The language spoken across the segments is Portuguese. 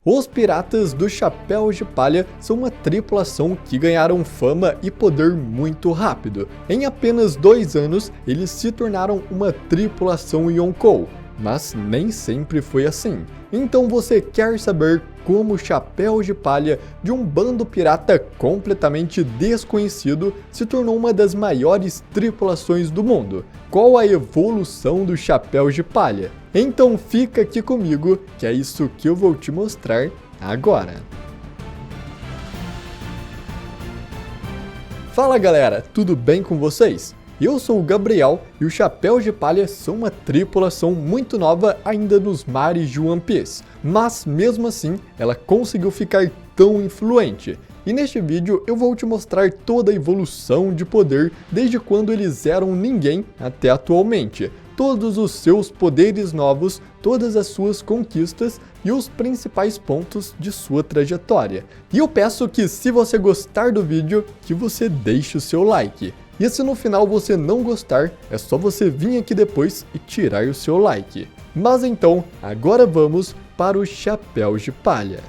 Os Piratas do Chapéu de Palha são uma tripulação que ganharam fama e poder muito rápido. Em apenas 2 anos, eles se tornaram uma tripulação Yonkou, mas nem sempre foi assim. Então você quer saber como o Chapéu de Palha de um bando pirata completamente desconhecido se tornou uma das maiores tripulações do mundo? Qual a evolução do Chapéu de Palha? Então fica aqui comigo, que é isso que eu vou te mostrar agora. Fala galera, tudo bem com vocês? Eu sou o Gabriel e o Chapéu de Palha são uma tripulação muito nova ainda nos mares de One Piece, mas mesmo assim ela conseguiu ficar tão influente. E neste vídeo eu vou te mostrar toda a evolução de poder desde quando eles eram ninguém até atualmente. Todos os seus poderes novos, todas as suas conquistas e os principais pontos de sua trajetória. E eu peço que, se você gostar do vídeo, que você deixe o seu like. E se no final você não gostar, é só você vir aqui depois e tirar o seu like. Mas então, agora vamos para o Chapéu de Palha.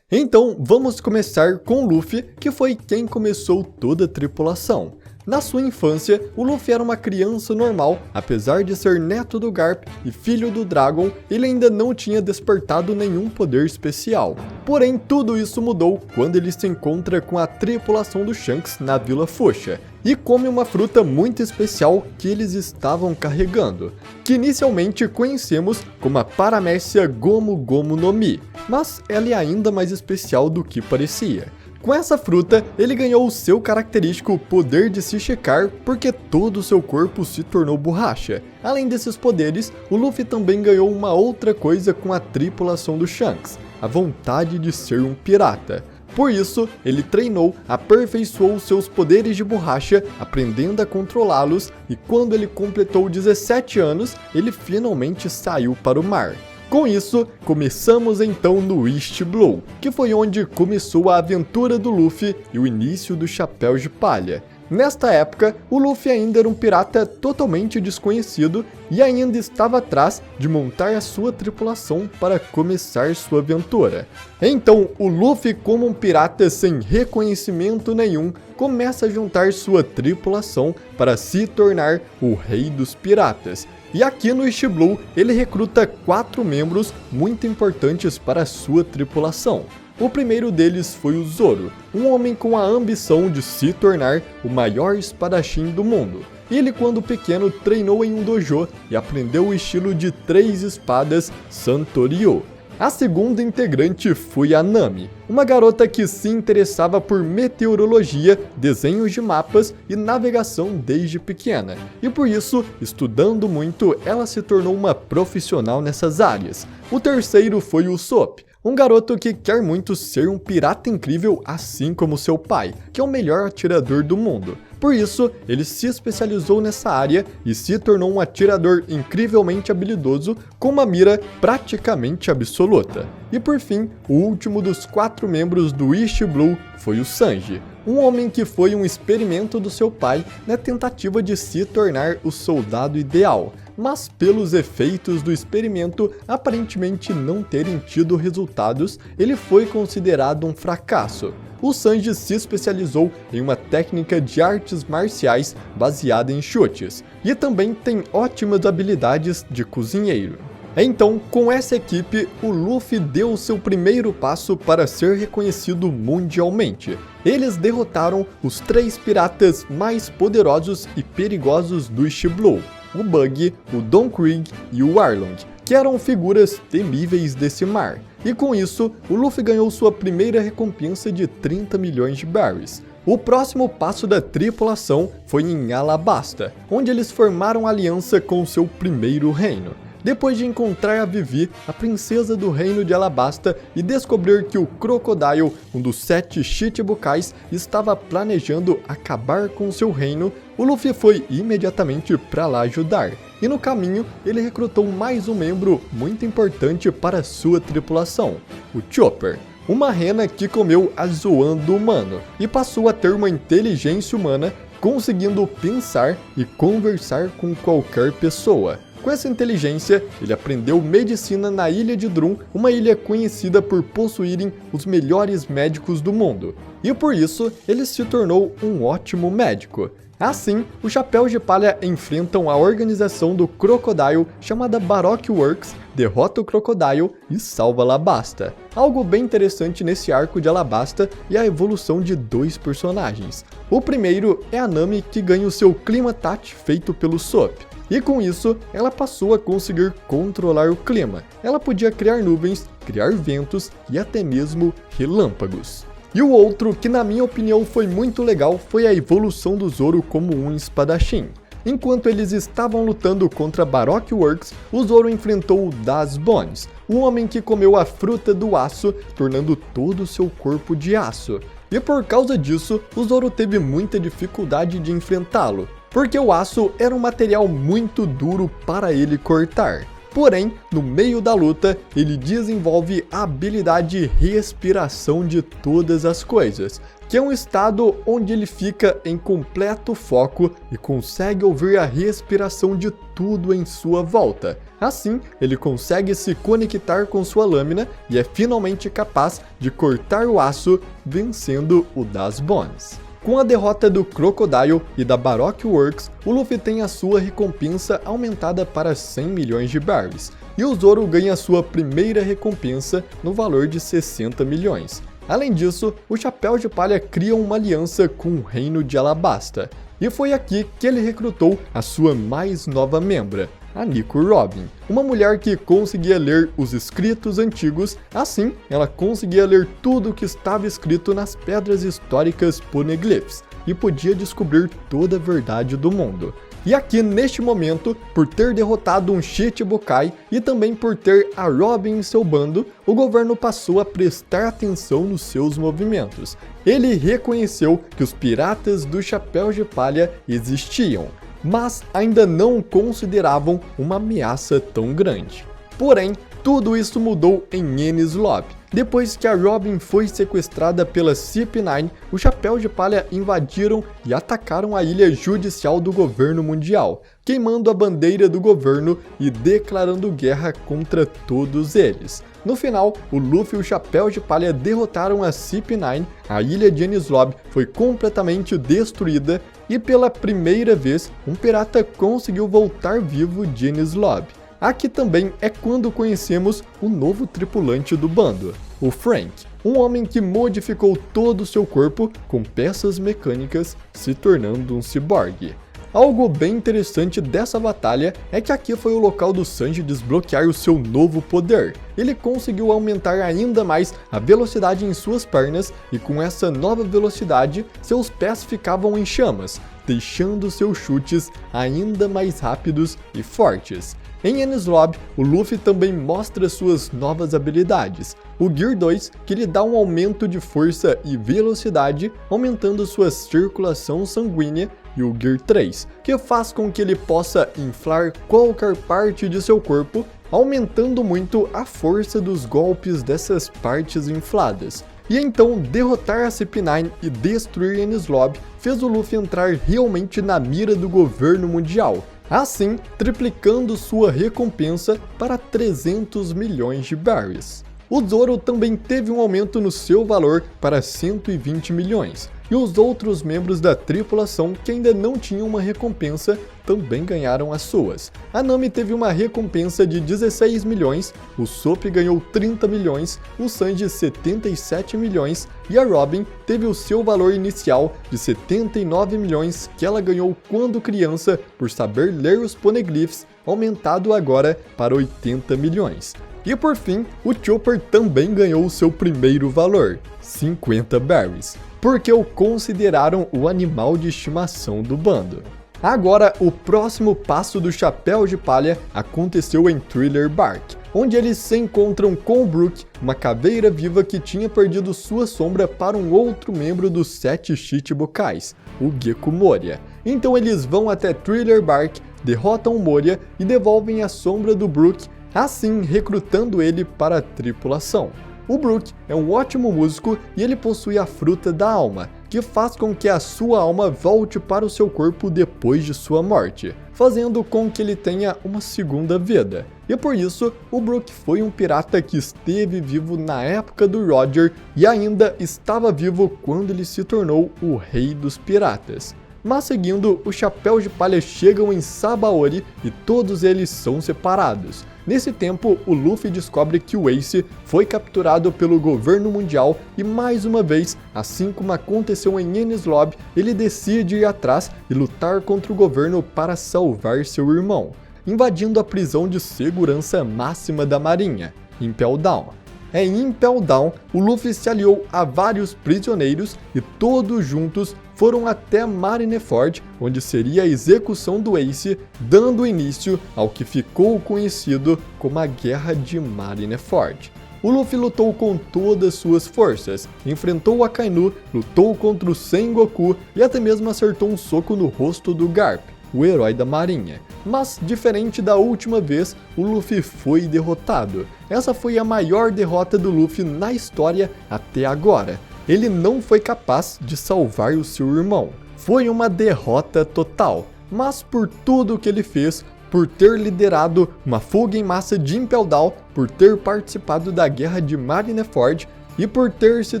Então, vamos começar com Luffy, que foi quem começou toda a tripulação. Na sua infância, o Luffy era uma criança normal, apesar de ser neto do Garp e filho do Dragon, ele ainda não tinha despertado nenhum poder especial. Porém, tudo isso mudou quando ele se encontra com a tripulação do Shanks na Vila Fuxia e come uma fruta muito especial que eles estavam carregando, que inicialmente conhecemos como a Paramécia Gomu Gomu no Mi, mas ela é ainda mais especial do que parecia. Com essa fruta, ele ganhou o seu característico poder de se esticar porque todo o seu corpo se tornou borracha. Além desses poderes, o Luffy também ganhou uma outra coisa com a tripulação do Shanks, a vontade de ser um pirata. Por isso, ele treinou, aperfeiçoou seus poderes de borracha, aprendendo a controlá-los, e quando ele completou 17 anos, ele finalmente saiu para o mar. Com isso, começamos então no East Blue, que foi onde começou a aventura do Luffy e o início do Chapéu de Palha. Nesta época, o Luffy ainda era um pirata totalmente desconhecido e ainda estava atrás de montar a sua tripulação para começar sua aventura. Então, o Luffy, como um pirata sem reconhecimento nenhum, começa a juntar sua tripulação para se tornar o Rei dos Piratas. E aqui no East Blue, ele recruta 4 membros muito importantes para a sua tripulação. O primeiro deles foi o Zoro, um homem com a ambição de se tornar o maior espadachim do mundo. Ele, quando pequeno, treinou em um dojo e aprendeu o estilo de 3 espadas Santoryu. A segunda integrante foi a Nami, uma garota que se interessava por meteorologia, desenhos de mapas e navegação desde pequena. E por isso, estudando muito, ela se tornou uma profissional nessas áreas. O terceiro foi o Sop, um garoto que quer muito ser um pirata incrível assim como seu pai, que é o melhor atirador do mundo. Por isso, ele se especializou nessa área e se tornou um atirador incrivelmente habilidoso com uma mira praticamente absoluta. E por fim, o último dos 4 membros do East Blue foi o Sanji, um homem que foi um experimento do seu pai na tentativa de se tornar o soldado ideal, mas pelos efeitos do experimento aparentemente não terem tido resultados, ele foi considerado um fracasso. O Sanji se especializou em uma técnica de artes marciais baseada em chutes, e também tem ótimas habilidades de cozinheiro. Então, com essa equipe, o Luffy deu seu primeiro passo para ser reconhecido mundialmente. Eles derrotaram os 3 piratas mais poderosos e perigosos do East Blue, o Buggy, o Don Krieg e o Arlong, que eram figuras temíveis desse mar. E com isso, o Luffy ganhou sua primeira recompensa de 30 milhões de berries. O próximo passo da tripulação foi em Alabasta, onde eles formaram aliança com seu primeiro reino. Depois de encontrar a Vivi, a princesa do reino de Alabasta, e descobrir que o Crocodile, um dos 7 Chichibukais, estava planejando acabar com seu reino, o Luffy foi imediatamente para lá ajudar. E no caminho, ele recrutou mais um membro muito importante para sua tripulação, o Chopper, uma rena que comeu a Zoan do humano e passou a ter uma inteligência humana, conseguindo pensar e conversar com qualquer pessoa. Com essa inteligência, ele aprendeu medicina na ilha de Drum, uma ilha conhecida por possuírem os melhores médicos do mundo. E por isso, ele se tornou um ótimo médico. Assim, os Chapéus de Palha enfrentam a organização do Crocodile chamada Baroque Works, derrota o Crocodile e salva Alabasta. Algo bem interessante nesse arco de Alabasta é a evolução de dois personagens. O primeiro é a Nami, que ganha o seu Climatat feito pelo Soap. E com isso, ela passou a conseguir controlar o clima. Ela podia criar nuvens, criar ventos e até mesmo relâmpagos. E o outro, que na minha opinião foi muito legal, foi a evolução do Zoro como um espadachim. Enquanto eles estavam lutando contra Baroque Works, o Zoro enfrentou o Das Bones, o homem que comeu a fruta do aço, tornando todo o seu corpo de aço. E por causa disso, o Zoro teve muita dificuldade de enfrentá-lo, porque o aço era um material muito duro para ele cortar. Porém, no meio da luta, ele desenvolve a habilidade de respiração de todas as coisas, que é um estado onde ele fica em completo foco e consegue ouvir a respiração de tudo em sua volta. Assim, ele consegue se conectar com sua lâmina e é finalmente capaz de cortar o aço, vencendo o Das Bones. Com a derrota do Crocodile e da Baroque Works, o Luffy tem a sua recompensa aumentada para 100 milhões de berries, e o Zoro ganha sua primeira recompensa no valor de 60 milhões. Além disso, o Chapéu de Palha cria uma aliança com o Reino de Alabasta, e foi aqui que ele recrutou a sua mais nova membra, a Nico Robin, uma mulher que conseguia ler os escritos antigos, assim ela conseguia ler tudo o que estava escrito nas pedras históricas Poneglyphs e podia descobrir toda a verdade do mundo. E aqui neste momento, por ter derrotado um Shichibukai e também por ter a Robin em seu bando, o governo passou a prestar atenção nos seus movimentos. Ele reconheceu que os piratas do Chapéu de Palha existiam, mas ainda não o consideravam uma ameaça tão grande. Porém, tudo isso mudou em Enies Lobby. Depois que a Robin foi sequestrada pela CP9, os Chapéus de Palha invadiram e atacaram a ilha judicial do governo mundial, queimando a bandeira do governo e declarando guerra contra todos eles. No final, o Luffy e o Chapéu de Palha derrotaram a CP9, a ilha de Enies Lobby foi completamente destruída e pela primeira vez um pirata conseguiu voltar vivo de Enies Lobby. Aqui também é quando conhecemos o novo tripulante do bando, o Frank, um homem que modificou todo o seu corpo com peças mecânicas, se tornando um ciborgue. Algo bem interessante dessa batalha é que aqui foi o local do Sanji desbloquear o seu novo poder. Ele conseguiu aumentar ainda mais a velocidade em suas pernas e com essa nova velocidade, seus pés ficavam em chamas, deixando seus chutes ainda mais rápidos e fortes. Em Enies Lobby, o Luffy também mostra suas novas habilidades. O Gear 2, que lhe dá um aumento de força e velocidade, aumentando sua circulação sanguínea, e o Gear 3, que faz com que ele possa inflar qualquer parte de seu corpo, aumentando muito a força dos golpes dessas partes infladas. E então derrotar a CP9 e destruir Enies Lobby fez o Luffy entrar realmente na mira do governo mundial, assim triplicando sua recompensa para 300 milhões de berries. O Zoro também teve um aumento no seu valor para 120 milhões, e os outros membros da tripulação que ainda não tinham uma recompensa também ganharam as suas. A Nami teve uma recompensa de 16 milhões, o Soap ganhou 30 milhões, o Sanji 77 milhões e a Robin teve o seu valor inicial de 79 milhões que ela ganhou quando criança por saber ler os Poneglyphs, aumentado agora para 80 milhões. E por fim, o Chopper também ganhou o seu primeiro valor, 50 berries, porque o consideraram o animal de estimação do bando. Agora, o próximo passo do Chapéu de Palha aconteceu em Thriller Bark, onde eles se encontram com o Brook, uma caveira viva que tinha perdido sua sombra para um outro membro dos 7 Chichibukais, o Gecko Moria. Então eles vão até Thriller Bark, derrotam o Moria e devolvem a sombra do Brook, assim recrutando ele para a tripulação. O Brook é um ótimo músico e ele possui a fruta da alma, que faz com que a sua alma volte para o seu corpo depois de sua morte. fazendo com que ele tenha uma segunda vida. E por isso, o Brook foi um pirata que esteve vivo na época do Roger e ainda estava vivo quando ele se tornou o rei dos piratas. Mas seguindo, os Chapéus de Palha chegam em Sabaody e todos eles são separados. Nesse tempo, o Luffy descobre que o Ace foi capturado pelo governo mundial e mais uma vez, assim como aconteceu em Enies Lobby, ele decide ir atrás e lutar contra o governo para salvar seu irmão, invadindo a prisão de segurança máxima da marinha, Impel Down. Em Impel Down, o Luffy se aliou a vários prisioneiros e todos juntos foram até Marineford, onde seria a execução do Ace, dando início ao que ficou conhecido como a Guerra de Marineford. O Luffy lutou com todas suas forças, enfrentou o Akainu, lutou contra o Sengoku e até mesmo acertou um soco no rosto do Garp, o herói da marinha. Mas, diferente da última vez, o Luffy foi derrotado. Essa foi a maior derrota do Luffy na história até agora. Ele não foi capaz de salvar o seu irmão. Foi uma derrota total. Mas por tudo que ele fez, por ter liderado uma fuga em massa de Impel Down, por ter participado da Guerra de Marineford, e por ter se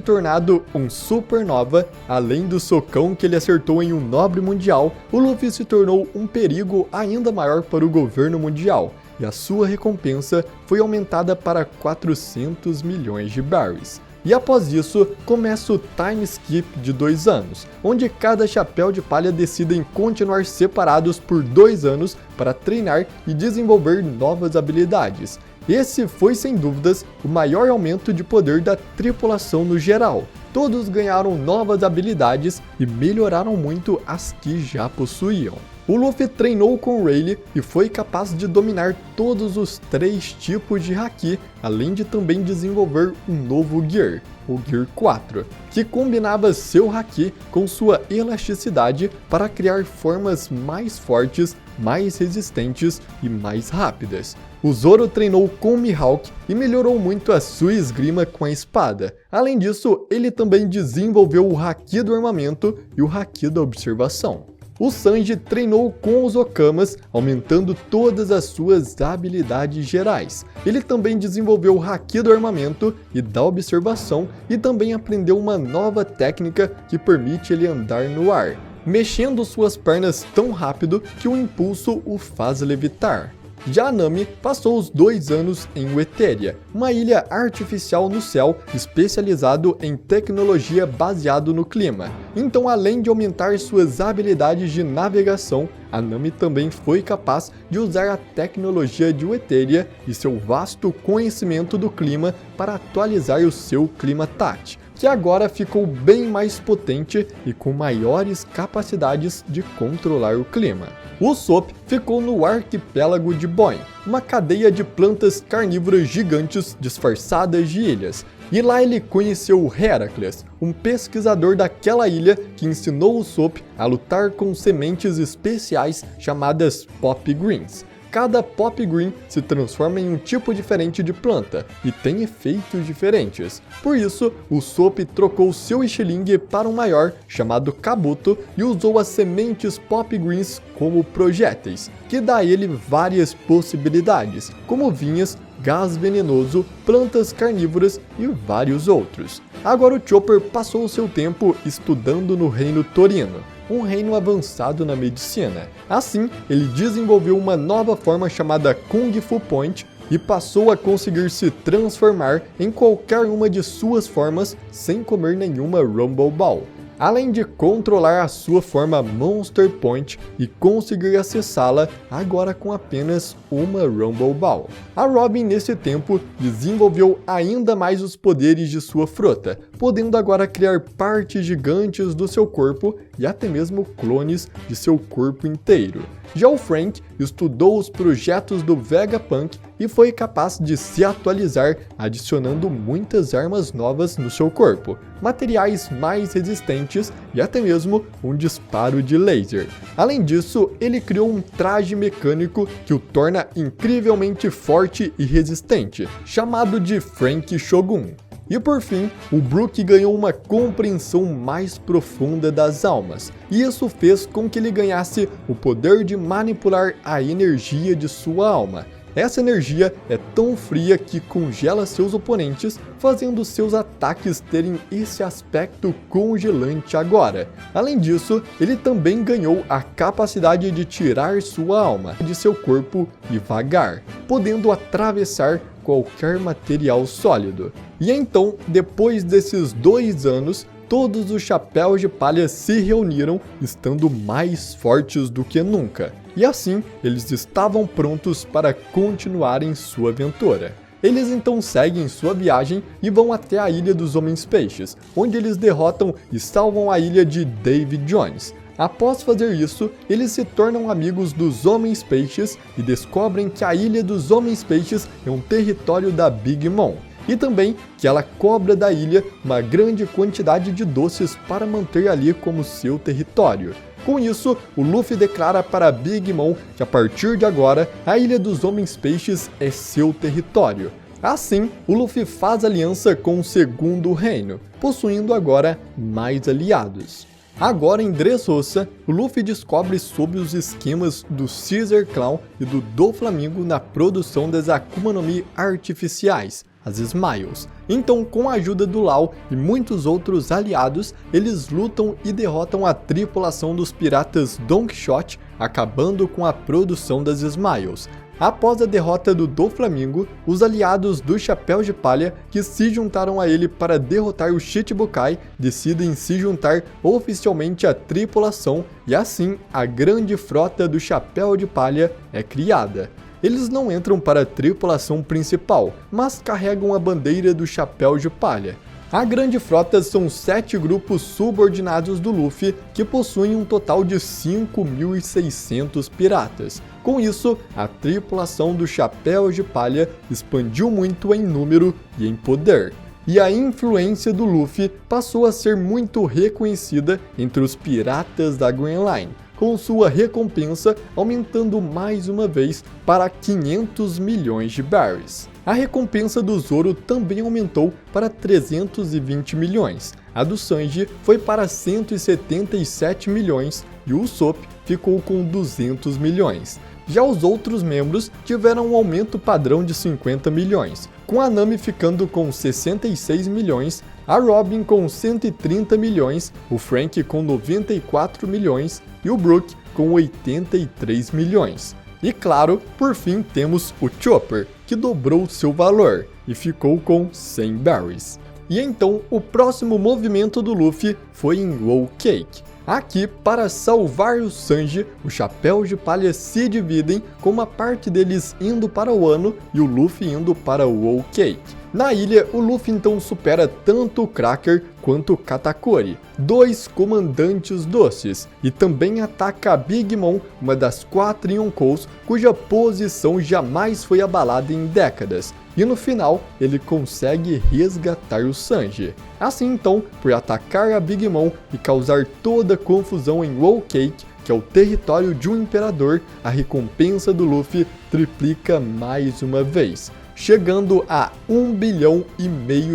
tornado um supernova, além do socão que ele acertou em um nobre mundial, o Luffy se tornou um perigo ainda maior para o governo mundial, e a sua recompensa foi aumentada para 400 milhões de berries. E após isso, começa o time skip de 2 anos, onde cada Chapéu de Palha decidem continuar separados por 2 anos para treinar e desenvolver novas habilidades. Esse foi sem dúvidas o maior aumento de poder da tripulação no geral. Todos ganharam novas habilidades e melhoraram muito as que já possuíam. O Luffy treinou com Rayleigh e foi capaz de dominar todos os 3 tipos de Haki, além de também desenvolver um novo Gear, o Gear 4, que combinava seu Haki com sua elasticidade para criar formas mais fortes, mais resistentes e mais rápidas. O Zoro treinou com Mihawk e melhorou muito a sua esgrima com a espada. Além disso, ele também desenvolveu o Haki do armamento e o Haki da observação. O Sanji treinou com os Okamas, aumentando todas as suas habilidades gerais. Ele também desenvolveu o Haki do armamento e da observação e também aprendeu uma nova técnica que permite ele andar no ar, mexendo suas pernas tão rápido que o impulso o faz levitar. Já a Nami passou os 2 anos em Westeria, uma ilha artificial no céu especializado em tecnologia baseado no clima. Então, além de aumentar suas habilidades de navegação, a Nami também foi capaz de usar a tecnologia de Westeria e seu vasto conhecimento do clima para atualizar o seu Climatat, que agora ficou bem mais potente e com maiores capacidades de controlar o clima. O Sop ficou no arquipélago de Boin, uma cadeia de plantas carnívoras gigantes disfarçadas de ilhas, e lá ele conheceu Heracles, um pesquisador daquela ilha que ensinou o Sop a lutar com sementes especiais chamadas Pop Greens. Cada Pop Green se transforma em um tipo diferente de planta e tem efeitos diferentes. Por isso, o Sop trocou seu estilingue para um maior, chamado Kabuto, e usou as sementes Pop Greens como projéteis, que dá a ele várias possibilidades, como vinhas, gás venenoso, plantas carnívoras e vários outros. Agora o Chopper passou seu tempo estudando no Reino Torino, um reino avançado na medicina. Assim, ele desenvolveu uma nova forma chamada Kung Fu Point e passou a conseguir se transformar em qualquer uma de suas formas sem comer nenhuma Rumble Ball, além de controlar a sua forma Monster Point e conseguir acessá-la agora com apenas uma Rumble Ball. A Robin nesse tempo desenvolveu ainda mais os poderes de sua frota, podendo agora criar partes gigantes do seu corpo e até mesmo clones de seu corpo inteiro. Já o Frank estudou os projetos do Vegapunk e foi capaz de se atualizar, adicionando muitas armas novas no seu corpo, materiais mais resistentes e até mesmo um disparo de laser. Além disso, ele criou um traje mecânico que o torna incrivelmente forte e resistente, chamado de Frank Shogun. E por fim, o Brook ganhou uma compreensão mais profunda das almas, e isso fez com que ele ganhasse o poder de manipular a energia de sua alma. Essa energia é tão fria que congela seus oponentes, fazendo seus ataques terem esse aspecto congelante agora. Além disso, ele também ganhou a capacidade de tirar sua alma de seu corpo e vagar, podendo atravessar qualquer material sólido. E então, depois desses 2 anos, todos os Chapéus de Palha se reuniram, estando mais fortes do que nunca. E assim, eles estavam prontos para continuarem sua aventura. Eles então seguem sua viagem e vão até a Ilha dos Homens-Peixes, onde eles derrotam e salvam a ilha de David Jones. Após fazer isso, eles se tornam amigos dos Homens-Peixes e descobrem que a Ilha dos Homens-Peixes é um território da Big Mom. E também que ela cobra da ilha uma grande quantidade de doces para manter ali como seu território. Com isso, o Luffy declara para Big Mom que a partir de agora, a Ilha dos Homens-Peixes é seu território. Assim, o Luffy faz aliança com o Segundo Reino, possuindo agora mais aliados. Agora em Dressrosa, o Luffy descobre sobre os esquemas do Caesar Clown e do Doflamingo na produção das Akuma no Mi artificiais, as Smiles. Então, com a ajuda do Law e muitos outros aliados, eles lutam e derrotam a tripulação dos piratas Don Quixote, acabando com a produção das Smiles. Após a derrota do Doflamingo, os aliados do Chapéu de Palha, que se juntaram a ele para derrotar o Shichibukai, decidem se juntar oficialmente à tripulação e assim a grande frota do Chapéu de Palha é criada. Eles não entram para a tripulação principal, mas carregam a bandeira do Chapéu de Palha. A grande frota são 7 grupos subordinados do Luffy, que possuem um total de 5.600 piratas. Com isso, a tripulação do Chapéu de Palha expandiu muito em número e em poder. E a influência do Luffy passou a ser muito reconhecida entre os piratas da Grand Line, com sua recompensa aumentando mais uma vez para 500 milhões de berries. A recompensa do Zoro também aumentou para 320 milhões, a do Sanji foi para 177 milhões e o Usopp ficou com 200 milhões. Já os outros membros tiveram um aumento padrão de 50 milhões, com a Nami ficando com 66 milhões, a Robin com 130 milhões, o Frank com 94 milhões e o Brook com 83 milhões. E claro, por fim temos o Chopper, que dobrou seu valor e ficou com 100 berries. E então o próximo movimento do Luffy foi em Whole Cake. Aqui, para salvar o Sanji, os Chapéus de Palha se dividem, com uma parte deles indo para o Wano e o Luffy indo para o Whole Cake. Na ilha, o Luffy então supera tanto o Cracker quanto o Katakuri, 2 comandantes doces, e também ataca a Big Mom, uma das 4 Yonkous, cuja posição jamais foi abalada em décadas. E no final, ele consegue resgatar o Sanji. Assim então, por atacar a Big Mom e causar toda a confusão em Whole Cake, que é o território de um imperador, a recompensa do Luffy triplica mais uma vez, chegando a 1,5 bilhão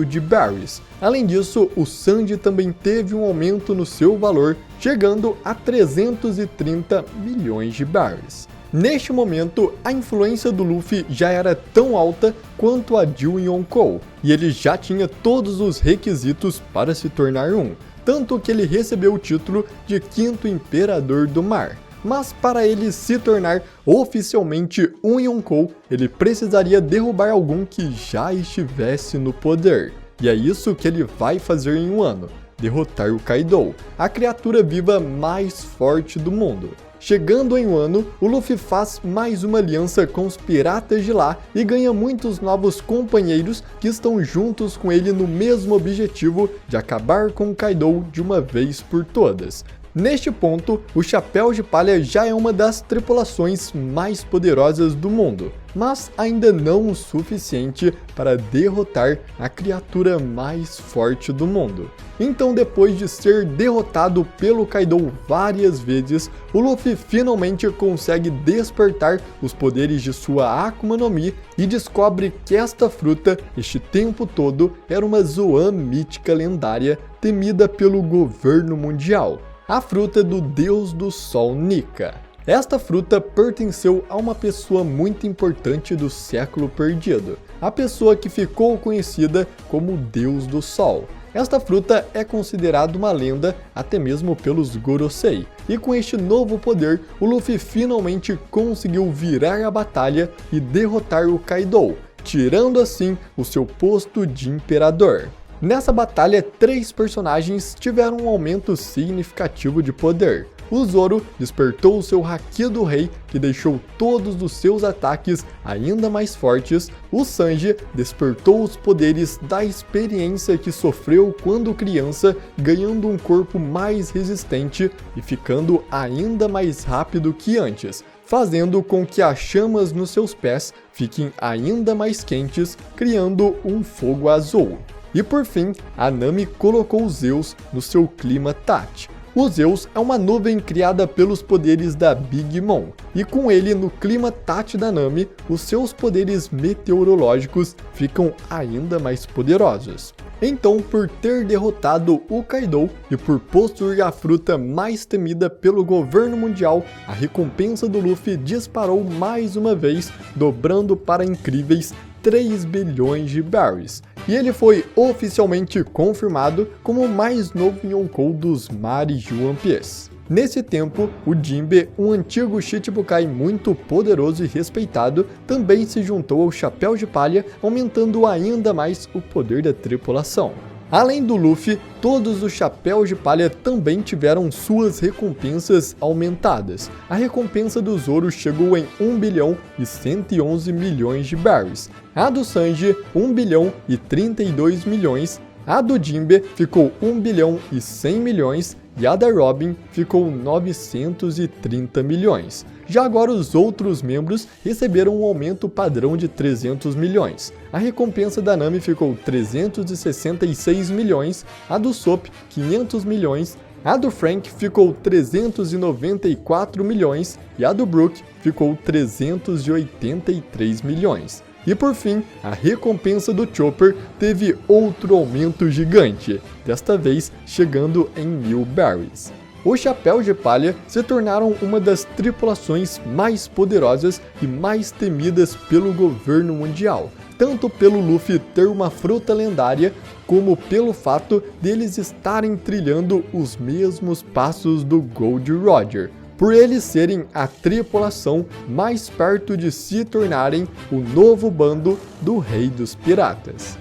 de berries. Além disso, o Sanji também teve um aumento no seu valor, chegando a 330 milhões de berries. Neste momento, a influência do Luffy já era tão alta quanto a de um Yonkou, e ele já tinha todos os requisitos para se tornar um, tanto que ele recebeu o título de 5º Imperador do Mar. Mas para ele se tornar oficialmente um Yonkou, ele precisaria derrubar algum que já estivesse no poder. E é isso que ele vai fazer em um ano, derrotar o Kaido, a criatura viva mais forte do mundo. Chegando em Wano, o Luffy faz mais uma aliança com os piratas de lá e ganha muitos novos companheiros que estão juntos com ele no mesmo objetivo de acabar com o Kaido de uma vez por todas. Neste ponto, o Chapéu de Palha já é uma das tripulações mais poderosas do mundo, mas ainda não o suficiente para derrotar a criatura mais forte do mundo. Então, depois de ser derrotado pelo Kaido várias vezes, o Luffy finalmente consegue despertar os poderes de sua Akuma no Mi e descobre que esta fruta, este tempo todo, era uma Zoan mítica lendária temida pelo governo mundial, a fruta do deus do sol Nika. Esta fruta pertenceu a uma pessoa muito importante do século perdido, a pessoa que ficou conhecida como o Deus do Sol. Esta fruta é considerada uma lenda até mesmo pelos Gorosei, e com este novo poder, o Luffy finalmente conseguiu virar a batalha e derrotar o Kaido, tirando assim o seu posto de imperador. Nessa batalha, 3 personagens tiveram um aumento significativo de poder. O Zoro despertou o seu Haki do Rei, que deixou todos os seus ataques ainda mais fortes. O Sanji despertou os poderes da experiência que sofreu quando criança, ganhando um corpo mais resistente e ficando ainda mais rápido que antes, fazendo com que as chamas nos seus pés fiquem ainda mais quentes, criando um fogo azul. E por fim, a Nami colocou Zeus no seu clima Tat. O Zeus é uma nuvem criada pelos poderes da Big Mom, e com ele no clima Tat da Nami, os seus poderes meteorológicos ficam ainda mais poderosos. Então, por ter derrotado o Kaido e por possuir a fruta mais temida pelo governo mundial, a recompensa do Luffy disparou mais uma vez, dobrando para incríveis 3 bilhões de berries, e ele foi oficialmente confirmado como o mais novo Yonkou dos mares de One Piece. Nesse tempo, o Jinbe, um antigo Shichibukai muito poderoso e respeitado, também se juntou ao Chapéu de Palha, aumentando ainda mais o poder da tripulação. Além do Luffy, todos os Chapéus de Palha também tiveram suas recompensas aumentadas. A recompensa do Zoro chegou em 1 bilhão e 111 milhões de berries. A do Sanji, 1 bilhão e 32 milhões. A do Jinbe ficou 1 bilhão e 100 milhões. E a da Robin ficou 930 milhões. Já agora os outros membros receberam um aumento padrão de 300 milhões. A recompensa da Nami ficou 366 milhões, a do Sop 500 milhões, a do Frank ficou 394 milhões e a do Brook ficou 383 milhões. E por fim, a recompensa do Chopper teve outro aumento gigante, desta vez chegando em 1000 berries. Os Chapéus de Palha se tornaram uma das tripulações mais poderosas e mais temidas pelo governo mundial, tanto pelo Luffy ter uma fruta lendária, como pelo fato deles estarem trilhando os mesmos passos do Gold Roger, por eles serem a tripulação mais perto de se tornarem o novo bando do Rei dos Piratas.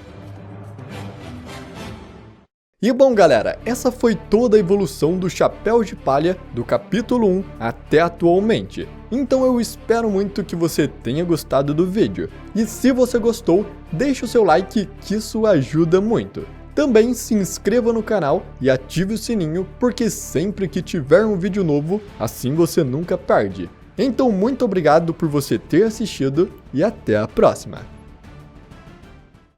E bom galera, essa foi toda a evolução do Chapéu de Palha do capítulo 1 até atualmente. Então eu espero muito que você tenha gostado do vídeo. E se você gostou, deixe o seu like que isso ajuda muito. Também se inscreva no canal e ative o sininho, porque sempre que tiver um vídeo novo, assim você nunca perde. Então muito obrigado por você ter assistido e até a próxima!